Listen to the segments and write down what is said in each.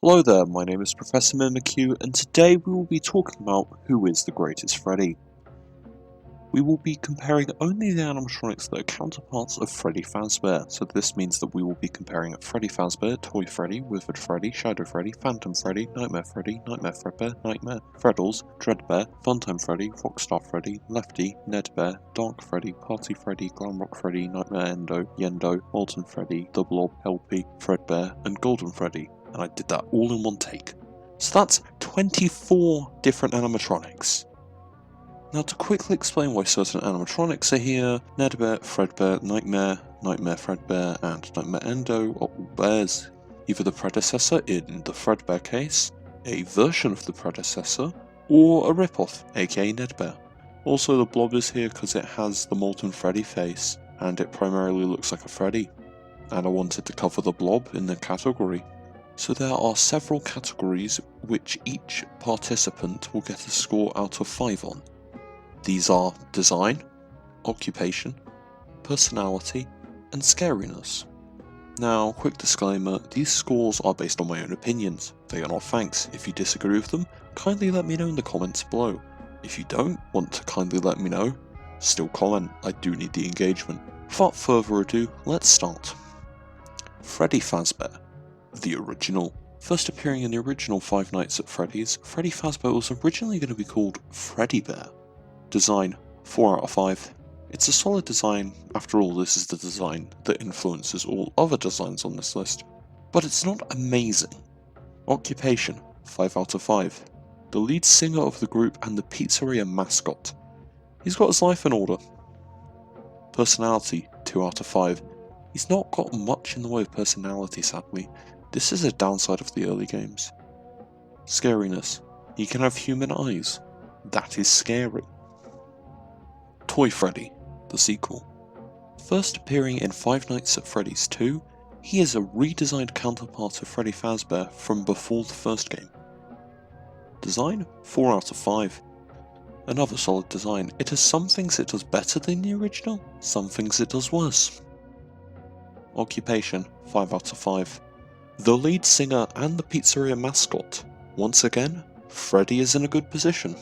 Hello there, my name is Professor Mimikyu, and today we will be talking about who is the greatest Freddy. We will be comparing only the animatronics that are counterparts of Freddy Fazbear, so this means that we will be comparing Freddy Fazbear, Toy Freddy, Withered Freddy, Shadow Freddy, Phantom Freddy, Nightmare Freddy, Nightmare Fredbear, Nightmare, Freddles, Dreadbear, Funtime Freddy, Rockstar Freddy, Lefty, Nedd Bear, Dark Freddy, Party Freddy, Glamrock Freddy, Nightmare Endo, Yenndo, Molten Freddy, the Blob, Helpy, Fredbear, and Golden Freddy, and I did that all in one take. So that's 24 different animatronics. Now to quickly explain why certain animatronics are here, Nedd Bear, Fredbear, Nightmare, Nightmare Fredbear, and Nightmare Endo are all bears. Either the predecessor in the Fredbear case, a version of the predecessor, or a ripoff, aka Nedd Bear. Also the Blob is here because it has the Molten Freddy face, and it primarily looks like a Freddy. And I wanted to cover the Blob in the category. So there are several categories which each participant will get a score out of 5 on. These are design, occupation, personality, and scariness. Now, quick disclaimer, these scores are based on my own opinions. They are not facts. If you disagree with them, kindly let me know in the comments below. If you don't want to kindly let me know, still comment, I do need the engagement. Without further ado, let's start. Freddy Fazbear, the original. First appearing in the original Five Nights at Freddy's, Freddy Fazbear was originally going to be called Fredbear. Design, 4 out of 5. It's a solid design, after all this is the design that influences all other designs on this list. But it's not amazing. Occupation, 5 out of 5. The lead singer of the group and the pizzeria mascot. He's got his life in order. Personality, 2 out of 5. He's not got much in the way of personality sadly. This is a downside of the early games. Scariness, he can have human eyes. That is scary. Toy Freddy, the sequel. First appearing in Five Nights at Freddy's 2, he is a redesigned counterpart of Freddy Fazbear from before the first game. Design, 4 out of 5. Another solid design. It has some things it does better than the original, some things it does worse. Occupation, 5 out of 5. The lead singer and the pizzeria mascot. Once again, Freddy is in a good position.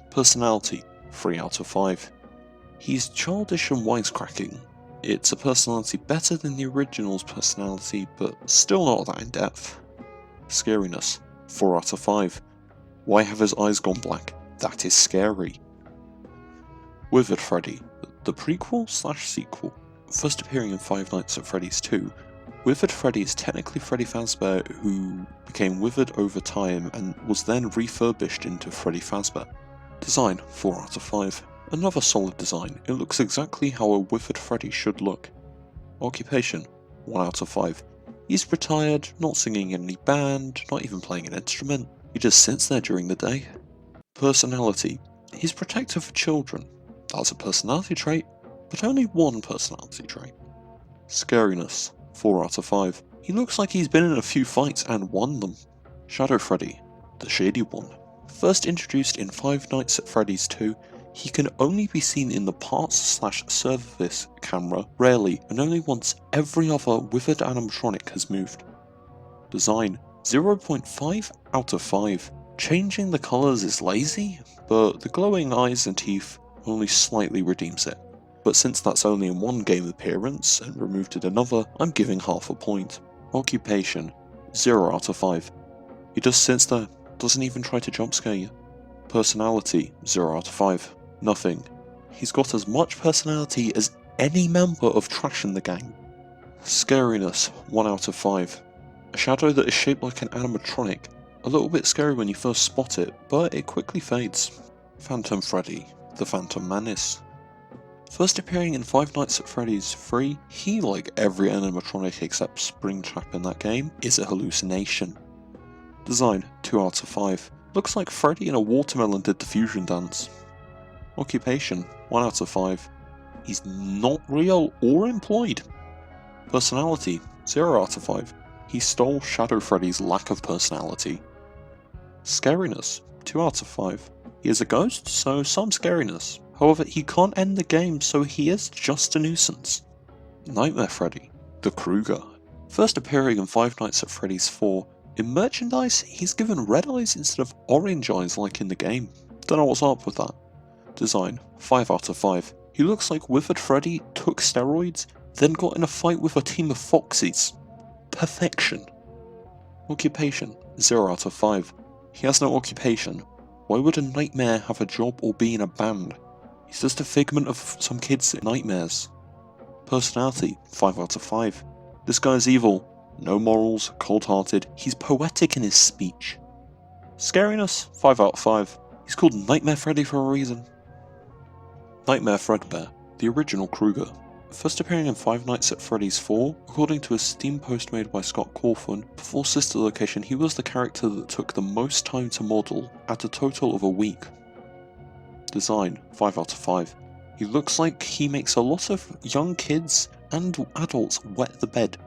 Personality, 3 out of 5. He's childish and wisecracking. It's a personality better than the original's personality, but still not that in depth. Scariness, 4 out of 5. Why have his eyes gone black? That is scary. Withered Freddy, the prequel/sequel. First appearing in Five Nights at Freddy's 2, Withered Freddy is technically Freddy Fazbear who became withered over time and was then refurbished into Freddy Fazbear. Design, 4 out of 5. Another solid design, it looks exactly how a Withered Freddy should look. Occupation, 1 out of 5. He's retired, not singing in any band, not even playing an instrument, he just sits there during the day. Personality, he's protective for children. That's a personality trait, but only one personality trait. Scariness, 4 out of 5. He looks like he's been in a few fights and won them. Shadow Freddy, the shady one. First introduced in Five Nights at Freddy's 2, he can only be seen in the parts/service camera rarely and only once every other withered animatronic has moved. Design, 0.5 out of 5. Changing the colours is lazy, but the glowing eyes and teeth only slightly redeems it. But since that's only in one game appearance and removed in another, I'm giving half a point. Occupation, 0 out of 5. He just sits there, doesn't even try to jump scare you. Personality, 0 out of 5. Nothing. He's got as much personality as any member of Trash in the gang. Scariness, 1 out of 5. A shadow that is shaped like an animatronic. A little bit scary when you first spot it, but it quickly fades. Phantom Freddy, the Phantom Menace. First appearing in Five Nights at Freddy's 3, he, like every animatronic except Springtrap in that game, is a hallucination. Design, 2 out of 5. Looks like Freddy in a watermelon did the fusion dance. Occupation, 1 out of 5. He's not real or employed. Personality, 0 out of 5. He stole Shadow Freddy's lack of personality. Scariness, 2 out of 5. He is a ghost, so some scariness. However, he can't end the game, so he is just a nuisance. Nightmare Freddy, the Crew Guard. First appearing in Five Nights at Freddy's 4, In merchandise, he's given red eyes instead of orange eyes like in the game. Don't know what's up with that. Design, 5 out of 5. He looks like Withered Freddy took steroids, then got in a fight with a team of foxies. Perfection. Occupation, 0 out of 5. He has no occupation. Why would a nightmare have a job or be in a band? He's just a figment of some kids' nightmares. Personality, 5 out of 5. This guy is evil. No morals, cold-hearted. He's poetic in his speech. Scariness, 5 out of 5. He's called Nightmare Freddy for a reason. Nightmare Fredbear, the original Kruger. First appearing in Five Nights at Freddy's 4, according to a Steam post made by Scott Cawthon, before Sister Location he was the character that took the most time to model, at a total of a week. Design, 5 out of 5. He looks like he makes a lot of young kids and adults wet the bed.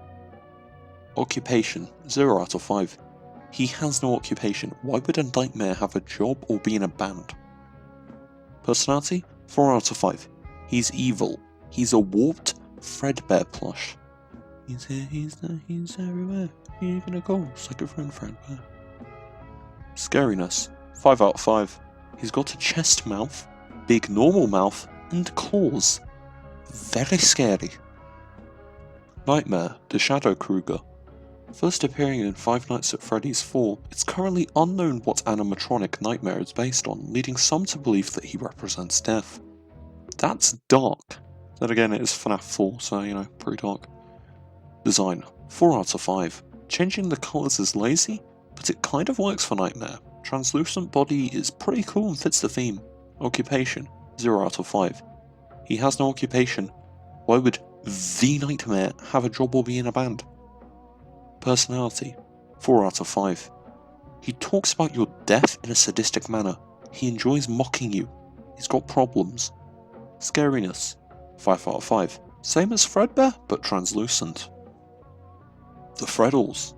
Occupation, 0 out of 5. He has no occupation. Why would a nightmare have a job or be in a band? Personality, 4 out of 5. He's evil. He's a warped Fredbear plush. He's here, he's there, he's everywhere. Even a ghost like a friend Fredbear. Scariness, 5 out of 5. He's got a chest mouth, big normal mouth, and claws. Very scary. Nightmare, the Shadow Kruger. First appearing in Five Nights at Freddy's 4, it's currently unknown what animatronic Nightmare is based on, leading some to believe that he represents death. That's dark. Then again, it is FNAF 4, so you know, pretty dark. Design, 4 out of 5. Changing the colours is lazy, but it kind of works for Nightmare. Translucent body is pretty cool and fits the theme. Occupation, 0 out of 5. He has no occupation. Why would the Nightmare have a job or be in a band? Personality, 4 out of 5. He talks about your death in a sadistic manner. He enjoys mocking you. He's got problems. Scariness, 5 out of 5. Same as Fredbear, but translucent. The Freddles,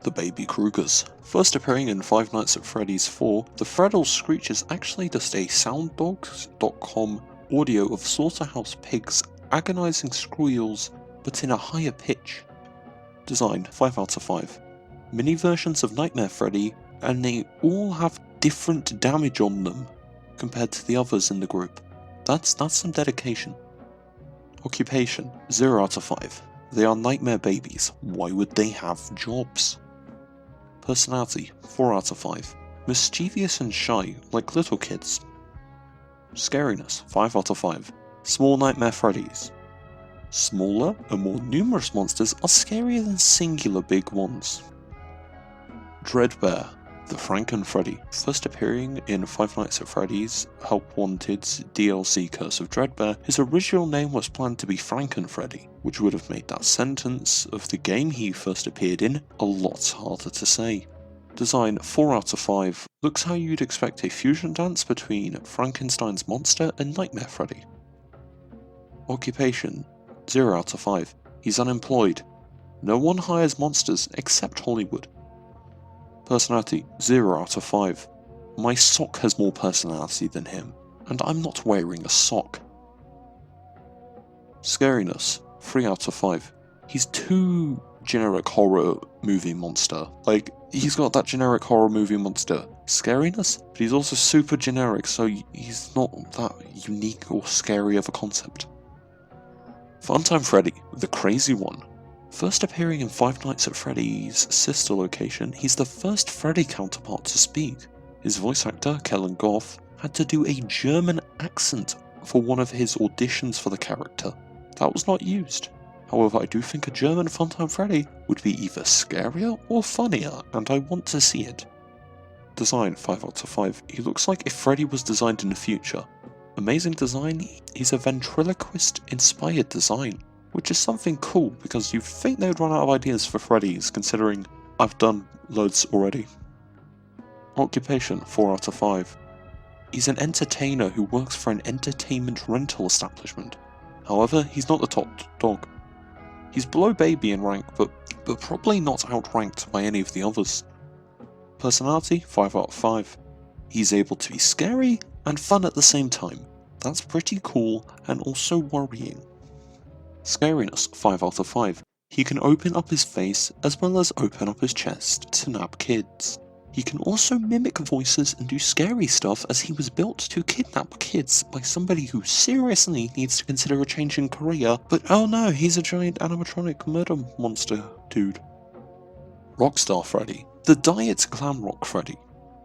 the baby Krugers. First appearing in Five Nights at Freddy's 4, the Freddles screech is actually just a sounddogs.com audio of slaughterhouse pigs agonizing squeals, but in a higher pitch. Design, 5 out of 5. Mini versions of Nightmare Freddy, and they all have different damage on them compared to the others in the group. That's some dedication. Occupation, 0 out of 5. They are nightmare babies. Why would they have jobs? Personality, 4 out of 5. Mischievous and shy, like little kids. Scariness, 5 out of 5. Small Nightmare Freddys. Smaller and more numerous monsters are scarier than singular big ones. Dreadbear, the Franken Freddy. First appearing in Five Nights at Freddy's Help Wanted's DLC Curse of Dreadbear, his original name was planned to be Franken Freddy, which would have made that sentence of the game he first appeared in a lot harder to say. Design, 4 out of 5. Looks how you'd expect a fusion dance between Frankenstein's monster and Nightmare Freddy. Occupation, 0 out of 5. He's unemployed. No one hires monsters except Hollywood. Personality, 0 out of 5. My sock has more personality than him, and I'm not wearing a sock. Scariness, 3 out of 5. He's too generic horror movie monster. Like, he's got that generic horror movie monster scariness, but he's also super generic, so he's not that unique or scary of a concept. Funtime Freddy, the crazy one. First appearing in Five Nights at Freddy's sister location, he's the first Freddy counterpart to speak. His voice actor, Kellen Goff, had to do a German accent for one of his auditions for the character. That was not used. However, I do think a German Funtime Freddy would be either scarier or funnier, and I want to see it. Design, 5 out of 5. He looks like if Freddy was designed in the future. Amazing design, he's a ventriloquist-inspired design, which is something cool because you'd think they would run out of ideas for Freddy's, considering I've done loads already. Occupation, 4 out of 5. He's an entertainer who works for an entertainment rental establishment. However, he's not the top dog. He's below Baby in rank, but probably not outranked by any of the others. Personality, 5 out of 5. He's able to be scary and fun at the same time. That's pretty cool and also worrying. Scariness, 5 out of 5. He can open up his face as well as open up his chest to nab kids. He can also mimic voices and do scary stuff, as he was built to kidnap kids by somebody who seriously needs to consider a change in career, but oh no, he's a giant animatronic murder monster dude. Rockstar Freddy, the Diet Glamrock Freddy.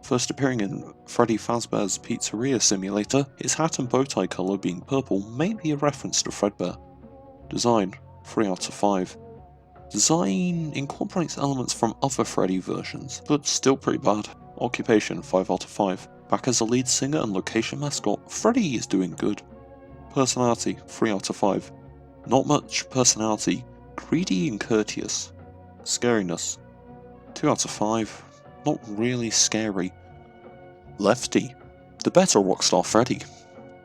First appearing in Freddy Fazbear's Pizzeria Simulator, his hat and bow tie colour being purple may be a reference to Fredbear. Design, 3 out of 5. Design incorporates elements from other Freddy versions, but still pretty bad. Occupation, 5 out of 5. Back as a lead singer and location mascot, Freddy is doing good. Personality, 3 out of 5. Not much personality, greedy and courteous. Scariness, 2 out of 5. Not really scary. Lefty, the better Rockstar Freddy.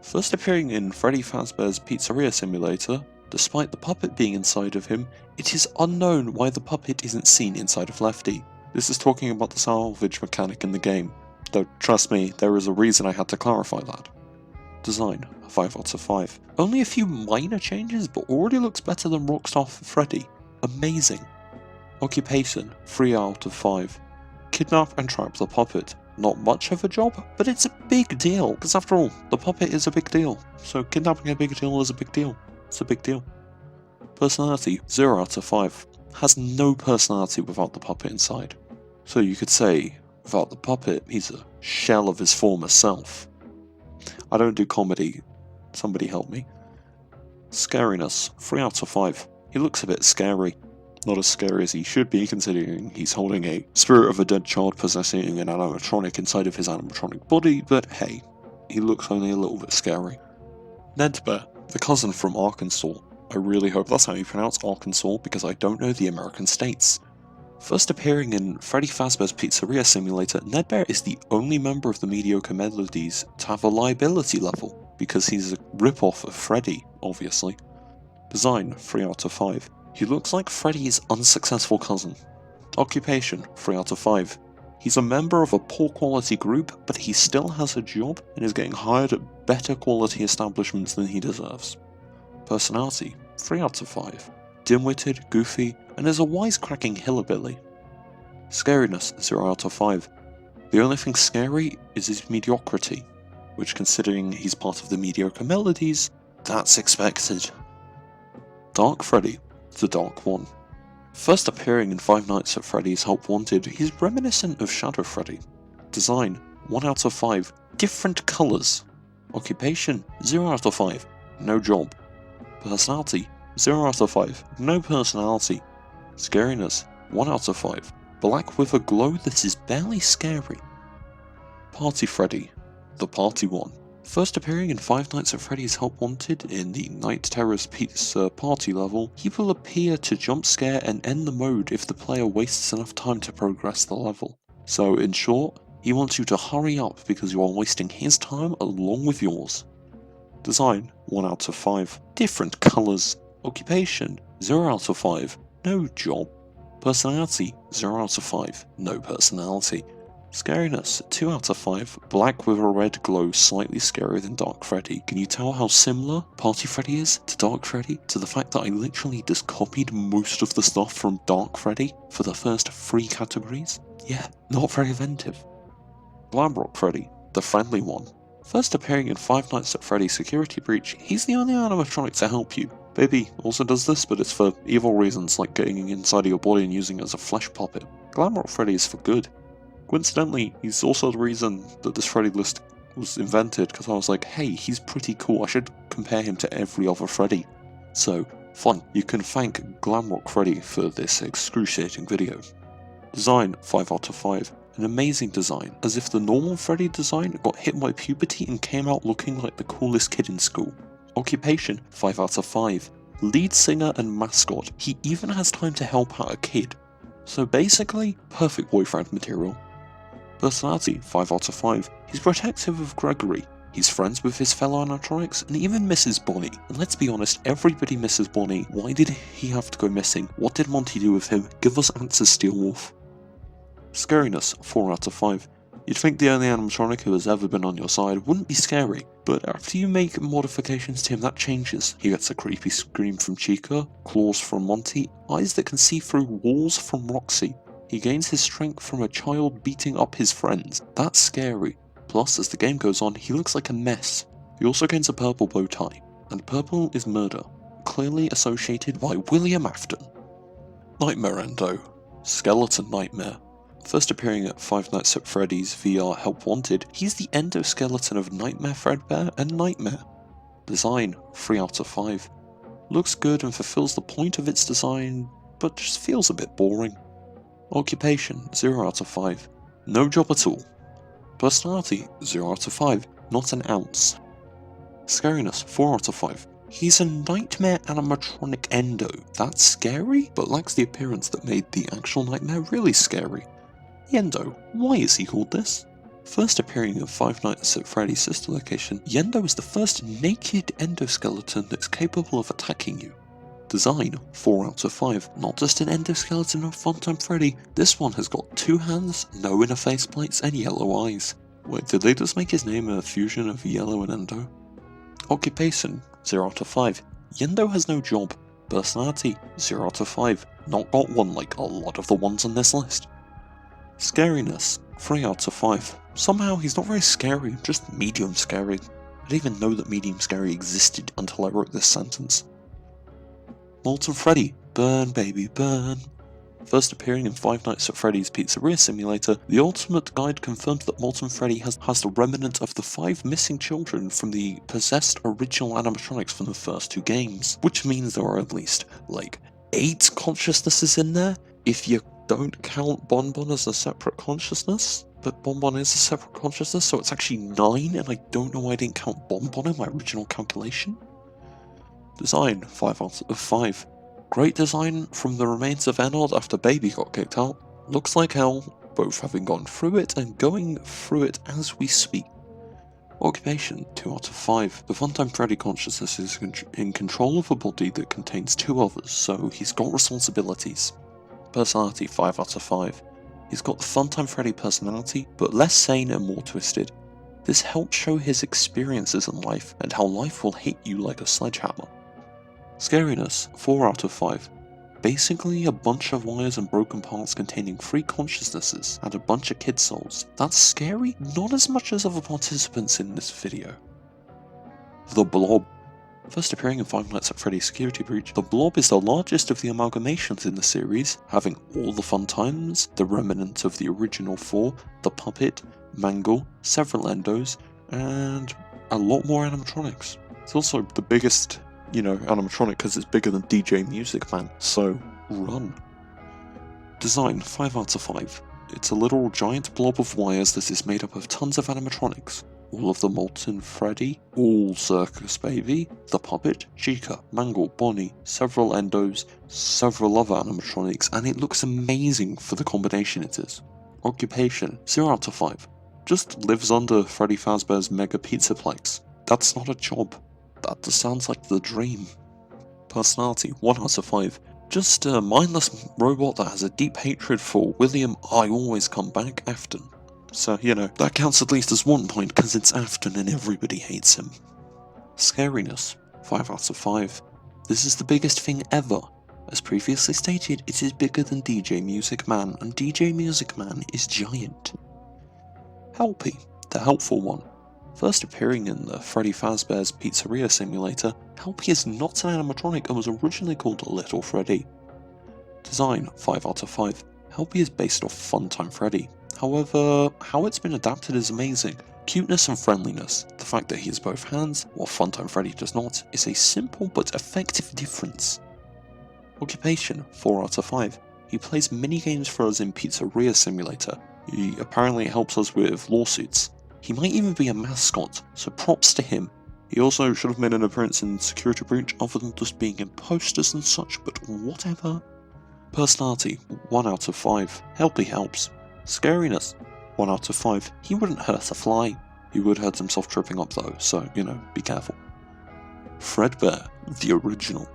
First appearing in Freddy Fazbear's Pizzeria Simulator, despite the puppet being inside of him, it is unknown why the puppet isn't seen inside of Lefty. This is talking about the salvage mechanic in the game, though trust me, there is a reason I had to clarify that. Design, 5 out of 5. Only a few minor changes, but already looks better than Rockstar Freddy. Amazing. Occupation, 3 out of 5. Kidnap and trap the puppet. Not much of a job, but it's a big deal, because after all, the puppet is a big deal. So kidnapping a big deal is a big deal. It's a big deal. Personality, 0 out of 5. Has no personality without the puppet inside. So you could say, without the puppet, he's a shell of his former self. I don't do comedy. Somebody help me. Scariness, 3 out of 5. He looks a bit scary. Not as scary as he should be, considering he's holding a spirit of a dead child possessing an animatronic inside of his animatronic body, but hey, he looks only a little bit scary. Nedd Bear, the cousin from Arkansas. I really hope that's how you pronounce Arkansas, because I don't know the American states. First appearing in Freddy Fazbear's Pizzeria Simulator, Nedd Bear is the only member of the mediocre melodies to have a liability level, because he's a rip-off of Freddy, obviously. Design, 3 out of 5. He looks like Freddy's unsuccessful cousin. Occupation, 3 out of 5. He's a member of a poor quality group, but he still has a job and is getting hired at better quality establishments than he deserves. Personality, 3 out of 5. Dim-witted, goofy, and is a wisecracking hillbilly. Scariness, 0 out of 5. The only thing scary is his mediocrity, which, considering he's part of the mediocre melodies, that's expected. Dark Freddy, the Dark One. First appearing in Five Nights at Freddy's Help Wanted, he's reminiscent of Shadow Freddy. Design, 1 out of 5. Different colours. Occupation, 0 out of 5. No job. Personality, 0 out of 5. No personality. Scariness, 1 out of 5. Black with a glow that is barely scary. Party Freddy, the Party One. First appearing in Five Nights at Freddy's Help Wanted in the Night Terror's Pizza Party level, he will appear to jump scare and end the mode if the player wastes enough time to progress the level. So in short, he wants you to hurry up because you are wasting his time along with yours. Design, 1 out of 5. Different colours. Occupation, 0 out of 5. No job. Personality, 0 out of 5. No personality. Scariness, 2 out of 5. Black with a red glow, slightly scarier than Dark Freddy. Can you tell how similar Party Freddy is to Dark Freddy? To the fact that I literally just copied most of the stuff from Dark Freddy for the first 3 categories? Yeah, not very inventive. Glamrock Freddy, the friendly one. First appearing in Five Nights at Freddy's Security Breach, he's the only animatronic to help you. Baby also does this, but it's for evil reasons, like getting inside of your body and using it as a flesh puppet. Glamrock Freddy is for good. Coincidentally, he's also the reason that this Freddy list was invented, because I was like, hey, he's pretty cool, I should compare him to every other Freddy. So, fun. You can thank Glamrock Freddy for this excruciating video. Design, 5 out of 5. An amazing design, as if the normal Freddy design got hit by puberty and came out looking like the coolest kid in school. Occupation, 5 out of 5. Lead singer and mascot, he even has time to help out a kid. So basically, perfect boyfriend material. Personality, 5 out of 5. He's protective of Gregory. He's friends with his fellow animatronics and even misses Bonnie. And let's be honest, everybody misses Bonnie. Why did he have to go missing? What did Monty do with him? Give us answers, Steelwolf. Scariness, 4 out of 5. You'd think the only animatronic who has ever been on your side wouldn't be scary, but after you make modifications to him that changes. He gets a creepy scream from Chica, claws from Monty, eyes that can see through walls from Roxy. He gains his strength from a child beating up his friends. That's scary. Plus, as the game goes on, he looks like a mess. He also gains a purple bow tie, and purple is murder, clearly associated by William Afton. Nightmare Endo. Skeleton Nightmare. First appearing at Five Nights at Freddy's VR Help Wanted, he's the endoskeleton of Nightmare Fredbear and Nightmare. Design, 3 out of 5. Looks good and fulfills the point of its design, but just feels a bit boring. Occupation, 0 out of 5. No job at all. Personality, 0 out of 5. Not an ounce. Scariness, 4 out of 5. He's a nightmare animatronic Endo. That's scary, but lacks the appearance that made the actual nightmare really scary. Yenndo, why is he called this? First appearing in Five Nights at Freddy's sister location, Yenndo is the first naked endoskeleton that's capable of attacking you. Design, 4 out of 5. Not just an endoskeleton of Funtime Freddy, this one has got 2 hands, no inner faceplates, and yellow eyes. Wait, did they just make his name a fusion of yellow and endo? Occupation, 0 out of 5. Yenndo has no job. Personality, 0 out of 5. Not got one like a lot of the ones on this list. Scariness, 3 out of 5. Somehow he's not very scary, just medium scary. I didn't even know that medium scary existed until I wrote this sentence. Molten Freddy, burn baby burn. First appearing in Five Nights at Freddy's Pizzeria Simulator, the Ultimate Guide confirmed that Molten Freddy has the remnant of the 5 missing children from the possessed original animatronics from the first 2 games, which means there are at least, like, 8 consciousnesses in there, if you don't count Bonbon as a separate consciousness. But Bonbon is a separate consciousness, so it's actually 9, and I don't know why I didn't count Bonbon in my original calculation. Design, 5 out of 5. Great design from the remains of Endo after Baby got kicked out. Looks like hell, both having gone through it and going through it as we speak. Occupation, 2 out of 5. The Funtime Freddy consciousness is in control of a body that contains 2 others, so he's got responsibilities. Personality, 5 out of 5. He's got the Funtime Freddy personality, but less sane and more twisted. This helps show his experiences in life and how life will hit you like a sledgehammer. Scariness, 4 out of 5. Basically a bunch of wires and broken parts containing 3 consciousnesses and a bunch of kid souls. That's scary, not as much as other participants in this video. The Blob. First appearing in Five Nights at Freddy's Security Breach, the Blob is the largest of the amalgamations in the series, having all the fun times, the remnant of the original 4, the puppet, Mangle, several endos, and a lot more animatronics. It's also the biggest, animatronic because it's bigger than DJ Music Man, so run. Design, 5 out of 5. It's a little giant blob of wires that is made up of tons of animatronics. All of the Molten Freddy, all Circus Baby, the Puppet, Chica, Mangle, Bonnie, several endos, several other animatronics, and it looks amazing for the combination it is. Occupation, 0 out of 5. Just lives under Freddy Fazbear's Mega Pizzaplex. That's not a job. That just sounds like the dream. Personality, 1 out of 5. Just a mindless robot that has a deep hatred for William I Always Come Back Afton. So, that counts at least as 1 point because it's Afton and everybody hates him. Scariness, 5 out of 5. This is the biggest thing ever. As previously stated, it is bigger than DJ Music Man, and DJ Music Man is giant. Helpy, the helpful one. First appearing in the Freddy Fazbear's Pizzeria Simulator, Helpy is not an animatronic and was originally called Little Freddy. Design, 5 out of 5. Helpy is based off Funtime Freddy. However, how it's been adapted is amazing. Cuteness and friendliness, the fact that he has both hands, while Funtime Freddy does not, is a simple but effective difference. Occupation, 4 out of 5. He plays mini-games for us in Pizzeria Simulator. He apparently helps us with lawsuits. He might even be a mascot, so props to him. He also should have made an appearance in Security Breach other than just being in posters and such, but whatever. Personality, 1 out of 5. Helpy helps. Scariness, 1 out of 5. He wouldn't hurt a fly. He would hurt himself tripping up though, so, be careful. Fredbear, the original.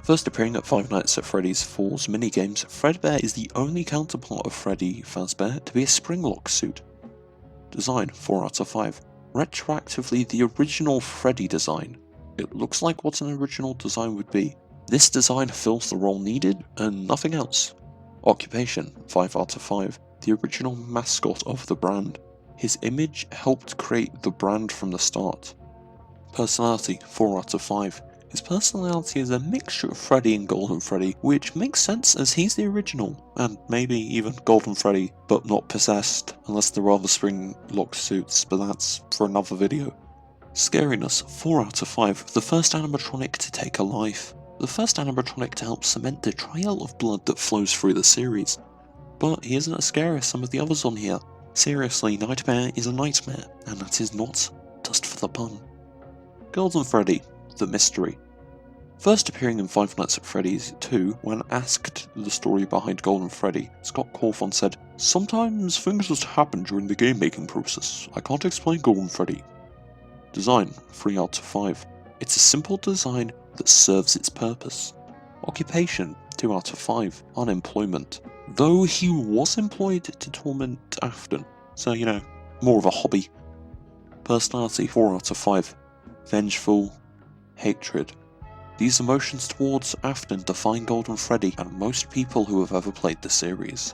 First appearing at Five Nights at Freddy's 4's minigames, Fredbear is the only counterpart of Freddy Fazbear to be a springlock suit. Design 4 out of 5. Retroactively the original Freddy design. It looks like what an original design would be. This design fills the role needed and nothing else. Occupation 5 out of 5. The original mascot of the brand. His image helped create the brand from the start. Personality 4 out of 5. His personality is a mixture of Freddy and Golden Freddy, which makes sense as he's the original, and maybe even Golden Freddy, but not possessed, unless there are the spring locked suits, but that's for another video. Scariness 4 out of 5. The first animatronic to take a life. The first animatronic to help cement the trail of blood that flows through the series. But he isn't as scary as some of the others on here. Seriously, Nedd Bear is a nightmare, and that is not just for the pun. Golden Freddy, the mystery. First appearing in Five Nights at Freddy's 2, when asked the story behind Golden Freddy, Scott Cawthon said, "Sometimes things just happen during the game making process. I can't explain Golden Freddy." Design 3 out of 5. It's a simple design that serves its purpose. Occupation 2 out of 5. Unemployment. Though he was employed to torment Afton, so you know, more of a hobby. Personality 4 out of 5. Vengeful. Hatred. These emotions towards Afton define Golden Freddy and most people who have ever played the series.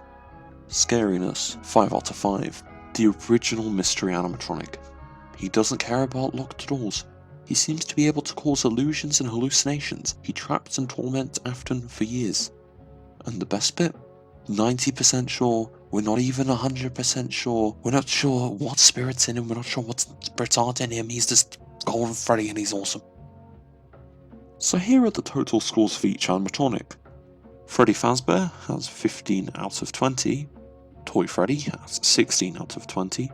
Scariness 5 out of 5. The original mystery animatronic. He doesn't care about locked doors. He seems to be able to cause illusions and hallucinations. He trapped and torments Afton for years. And the best bit? 90% sure, we're not even 100% sure. We're not sure what spirit's in him, we're not sure what spirits aren't in him. He's just Golden Freddy and he's awesome. So here are the total scores for each animatronic. Freddy Fazbear has 15 out of 20. Toy Freddy has 16 out of 20.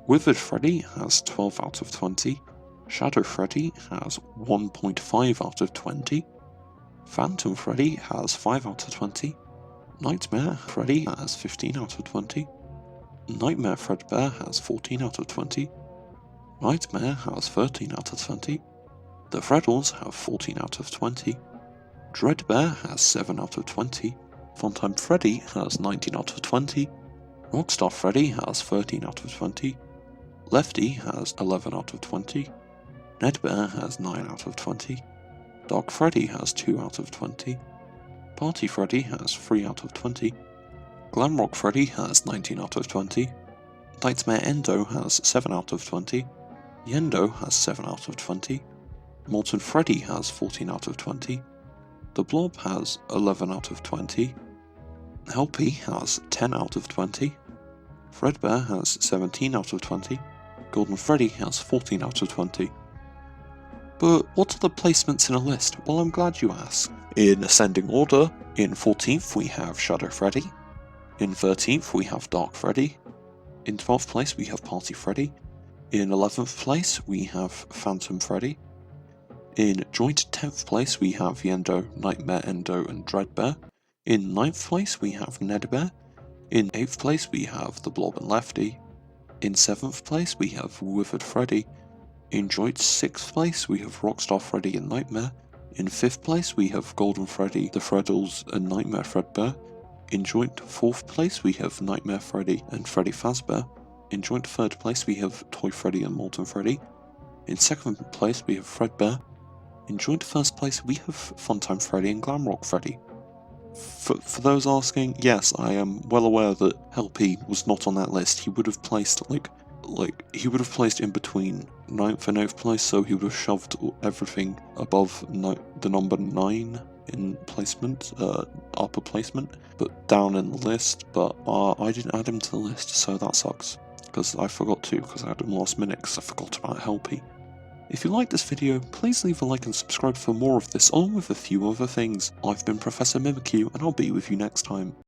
Withered Freddy has 12 out of 20. Shadow Freddy has 1.5 out of 20. Phantom Freddy has 5 out of 20. Nightmare Freddy has 15 out of 20. Nightmare Fredbear has 14 out of 20. Nightmare has 13 out of 20. The Freddles have 14 out of 20. Dreadbear has 7 out of 20. Funtime Freddy has 19 out of 20. Rockstar Freddy has 13 out of 20. Lefty has 11 out of 20. Nedd Bear has 9 out of 20. Dark Freddy has 2 out of 20. Party Freddy has 3 out of 20. Glamrock Freddy has 19 out of 20. Nightmare Endo has 7 out of 20. Yenndo has 7 out of 20. Molten Freddy has 14 out of 20. The Blob has 11 out of 20. Helpy has 10 out of 20. Fredbear has 17 out of 20. Golden Freddy has 14 out of 20. But what are the placements in a list? Well, I'm glad you asked. In ascending order, in 14th we have Shadow Freddy. In 13th we have Dark Freddy. In 12th place we have Party Freddy. In 11th place we have Phantom Freddy. In joint 10th place we have Yenndo, Nightmare Endo and Dreadbear. In 9th place we have Nedd Bear. In 8th place we have the Blob and Lefty. In 7th place we have Withered Freddy. In joint 6th place we have Rockstar Freddy and Nightmare. In 5th place we have Golden Freddy, the Freddles and Nightmare Fredbear. In joint 4th place we have Nightmare Freddy and Freddy Fazbear. In joint 3rd place we have Toy Freddy and Molten Freddy. In 2nd place we have Fredbear. In joint 1st place we have Funtime Freddy and Glamrock Freddy. For those asking, yes, I am well aware that Helpy was not on that list. He would have placed he would have placed in between 9th and 8th place, so he would have shoved everything above the number 9 in placement, upper placement, but down in the list. But I didn't add him to the list, so that sucks. Because I forgot to, because I had him last minute, because I forgot about Helpy. If you liked this video, please leave a like and subscribe for more of this, along with a few other things. I've been Professor Mimikyu, and I'll be with you next time.